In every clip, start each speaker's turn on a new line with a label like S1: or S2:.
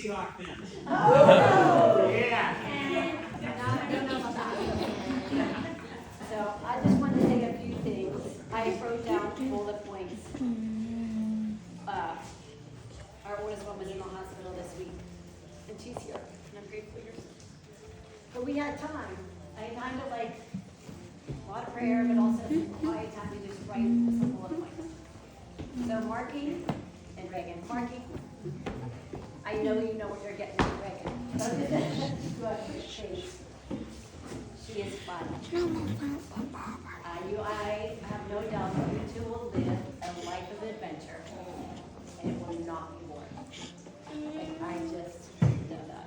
S1: Seahawk then.
S2: Oh!
S1: Yeah.
S2: So I just wanted to say a few things. I wrote down bullet points. Our oldest one was in the hospital this week, and she's here, and I'm grateful for yours. But we had time. I had time to like a lot of prayer, but also quiet time to just write some bullet points. So Marci and Reagan. Marci, I know you know what you're getting with Reagan. She is fun. I have no doubt that you two will live a life of adventure, and it will not be boring. Like, I just know that.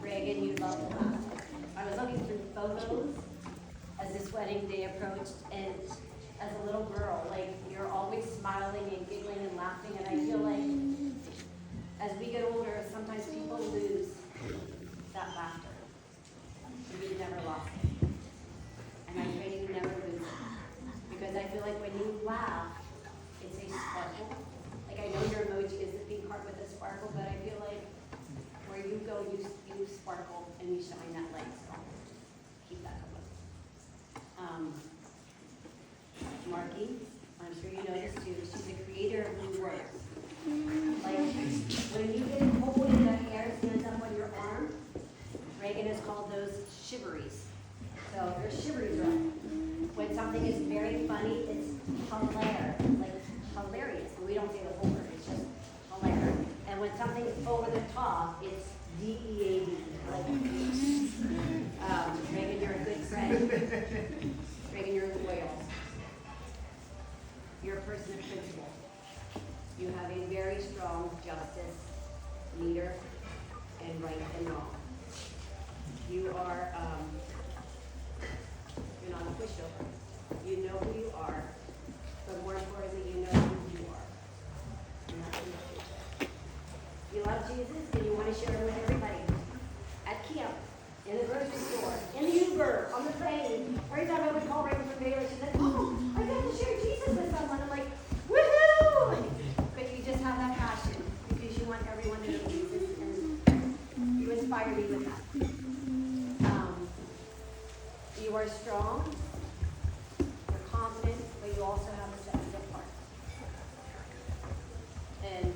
S2: Reagan, you love to laugh. I was looking through photos as this wedding day approached, and as a little girl, like, you're always smiling and giggling and laughing, and I feel like as we get older, sometimes people lose that laughter. You've never lost it. And I pray you never lose it. Because I feel like when you laugh, it's a sparkle. Like, I know your emoji is the pink heart with a sparkle, but I feel like where you go, you sparkle and you shine that light. So keep that going. Marci, I'm sure you know this too, she's the creator of new words. Like, when you get cold and the hair stands up on your arm, Reagan has called those shiveries. So there's shiveries around. When something is very funny, it's hilarious, like hilarious. And we don't say the whole word, it's just hilarious. And when something's over the top, it's DEAD. Like, Reagan, you're a good friend. Reagan, you're loyal. You're a person of principle. You have a very strong justice leader and right and wrong. You are, you're not a pushover. You know who you are, but more importantly, you know who you are. And that's enough. You love Jesus and you want to share him with everybody. At camp, in the grocery store, in the Uber, on the train. Every time I would call Reagan from Baylor, she said, oh, I got to share Jesus with someone. I'm like, woohoo! But you just have that passion because you want everyone to know Jesus, and you inspire me with that. You are strong, you're confident, but you also have a sensitive heart. And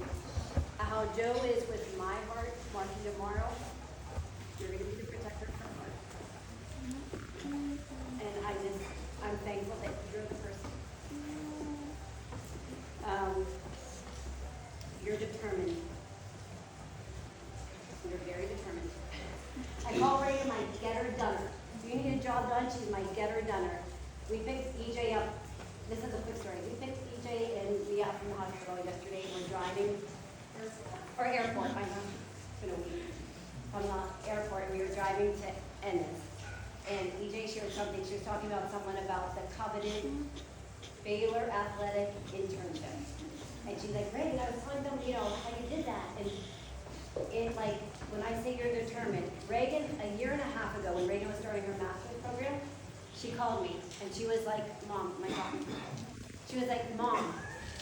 S2: how Joe is with my heart, Marci tomorrow, you're going to be the protector of her heart. And I'm thankful that you're the person. You're determined. You're very determined. I call Reagan my getter-doner. If you need a job done, she's my getter-doner. We picked EJ up. This is a quick story. We picked EJ and me up from the hospital yesterday. We're driving, or airport, I know, it's been a week. From the airport, we were driving to Ennis. And EJ shared something. She was talking about someone about the coveted Baylor athletic internship. And she's like, Reagan, I was telling them, how you did that. And it, like, when I say you're determined, Reagan, a year and a half ago, when Reagan was starting her master's program, she called me, and she was like, Mom, my mom. She was like, Mom,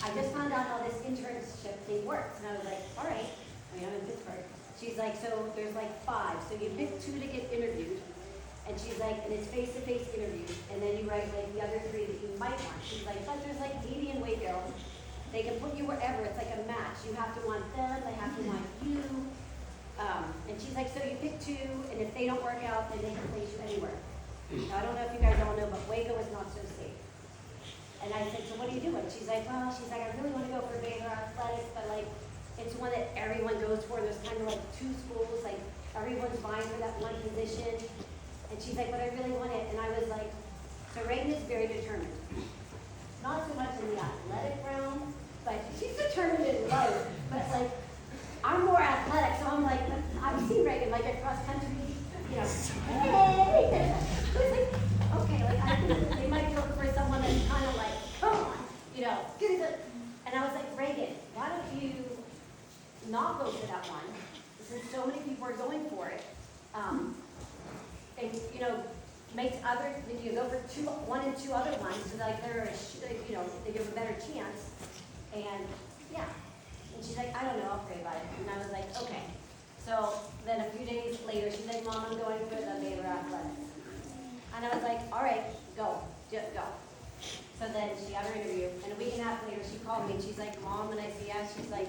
S2: I just found out how this internship thing works. And I was like, all right. I'm in Pittsburgh. She's like, so there's like 5. So you pick 2 to get interviewed. And she's like, and it's face-to-face interviews. And then you write like the other 3 that you might want. She's like, but there's like Katie and Waco. They can put you wherever. It's like a match. You have to want them. They have to want you. And she's like, so you pick 2, and if they don't work out, then they can place you anywhere. Now, I don't know if you guys all know, but Waco is not so safe. And I said, so what are you doing? She's like, I really want to go for Baylor Athletics, but like, it's one that everyone goes for. There's kind of like 2 schools, like everyone's vying for that one position. And she's like, but I really want it. And I was like, so Reagan is very determined. Not so much in the athletic realm, but she's determined in life. But like, I'm more athletic, so I'm like, I've seen Reagan like at cross country, hey. It's like, okay, like I think they might be looking for someone that's kind of like, come on, get it. And I was like, Reagan, why don't you not go for that one? Because so many people are going for it. And makes others, if you go for 1 and 2 other ones, so like they give a better chance. And yeah, And she's like, I don't know, I'll pray about it. And I was like, okay. So then a few days later, she's like, Mom, I'm going for the Baylor Athletics. And I was like, all right, go, just go. So then she got her interview, and a week and a half later, she called me, and she's like, Mom, and I said, yes. She's like,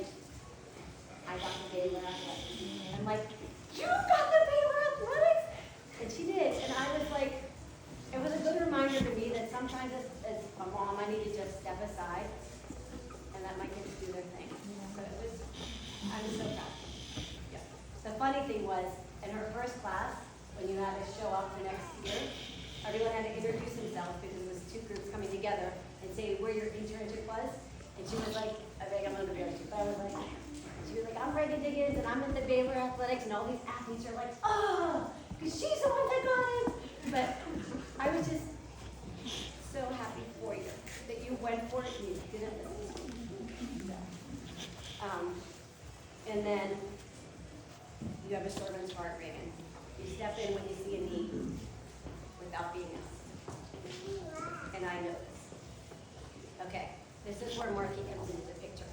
S2: I got the Baylor Athletics. I'm like, you got the Baylor Athletics? And she did, and I was like, it was a good reminder to me that sometimes as a mom, I need to just step aside and let my kids do their thing. So it was, I was so proud. Yeah. The funny thing was, in her first class, when you had to show up the next year, everyone had to introduce themselves because it was two groups coming together and say where your internship was. And she was like, I think I'm going to be honest. I was like, she was like, I'm Reagan Diggins and I'm in the Baylor Athletics, and all these athletes are like, oh, because she's the one that got it. But I was just so happy for you that you went for it and you didn't listen. And then you have a servant's heart, Reagan. You step in when you see a need without being asked. And I know this. Okay, this is where Marky comes into the picture.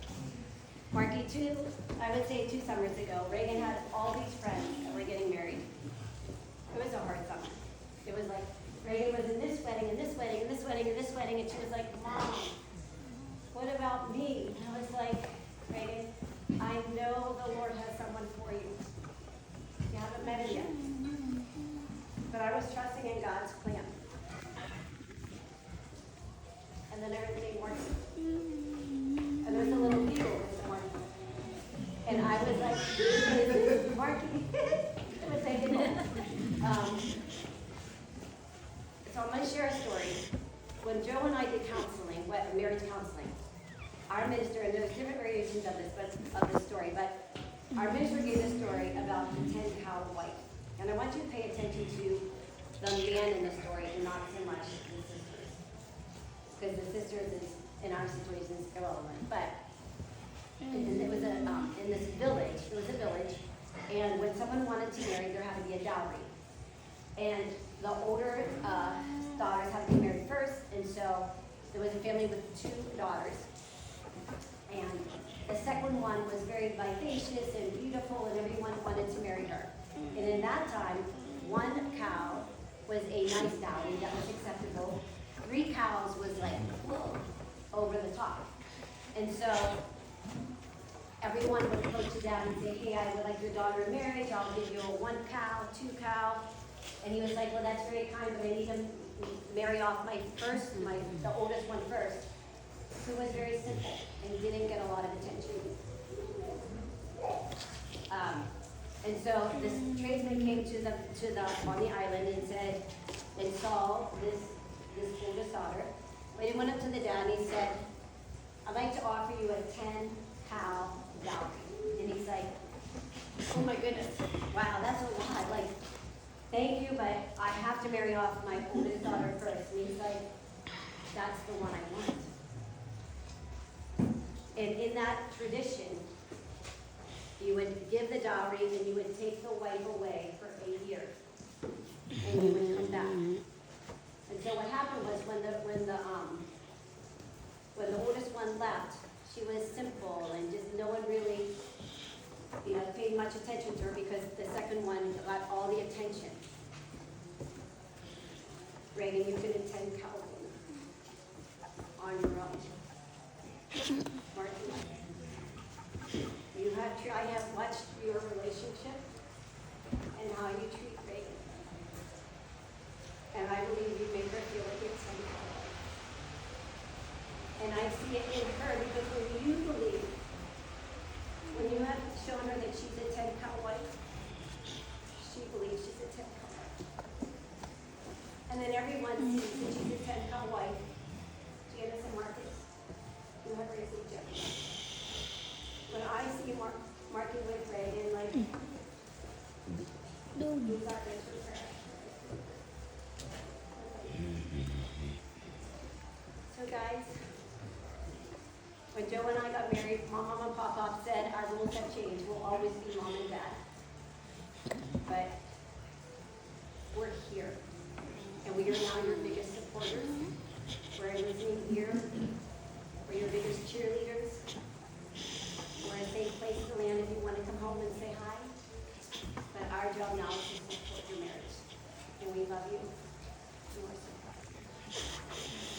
S2: Marky, I would say 2 summers ago, Reagan had all these friends that were getting married. It was a hard summer. It was like, Reagan was in this wedding, and this wedding, and this wedding, and this wedding, and she was like, Mom, what about me? And I was like, Reagan, I know the Lord has someone for you. You haven't met him yet. But I was trusting in God's plan. And then everything worked. And there was a little eagle this morning. And I was like, Marky, it was like, so I'm going to share a story. When Joe and I did counseling, marriage counseling, our minister, and there's different variations of this story, but our minister gave a story about the 10-cow wife. And I want you to pay attention to the man in the story and not so much the sisters. Because the sisters is, in our situation, is irrelevant. But it was in this village, it was a village, and when someone wanted to marry, there had to be a dowry. And the older daughters had to be married first, and so there was a family with 2 daughters. And the second one was very vivacious and beautiful, and everyone wanted to marry her. And in that time, 1 cow was a nice dowry that was acceptable. 3 cows was like, whoa, over the top. And so everyone would approach the dad and say, hey, I would like your daughter in marriage. I'll give you a 1 cow, 2 cow. And he was like, well, that's very kind, but I need to marry off the oldest one first. Who was very simple and didn't get a lot of attention. And so this tradesman came on the island and said, and saw this oldest daughter. But he went up to the dad and he said, I'd like to offer you a 10-cow dowry. And he's like, oh my goodness, wow, that's a lot. Like, thank you, but I have to marry off my oldest daughter first. And he's like, that's the one I want. And in that tradition, you would give the dowry and you would take the wife away for a year. And you would come back. And so what happened was when the oldest one left, she was simple and just no one really paid much attention to her because the second one got all the attention. Reagan, you could attend Calvin on your own. Martin, I have watched your relationship and how you treat Reagan. And I believe you make her feel like it's somehow. And I see it in her because when you have shown her that she's a 10-cow wife, she believes she's a 10-cow wife. And then everyone sees that she's a 10-cow wife. Janice and Marcus, who have raised each other. When I see Marky with Reagan, like, who's our best for prayer? So guys, when Joe and I got married, Mom and Papa said our rules have changed. We'll always be Mom and Dad. But we're here. And we are now your biggest supporters. We're a listening ear. We're your biggest cheerleaders. We're a our job now is to support your marriage. And we love you. You are so proud.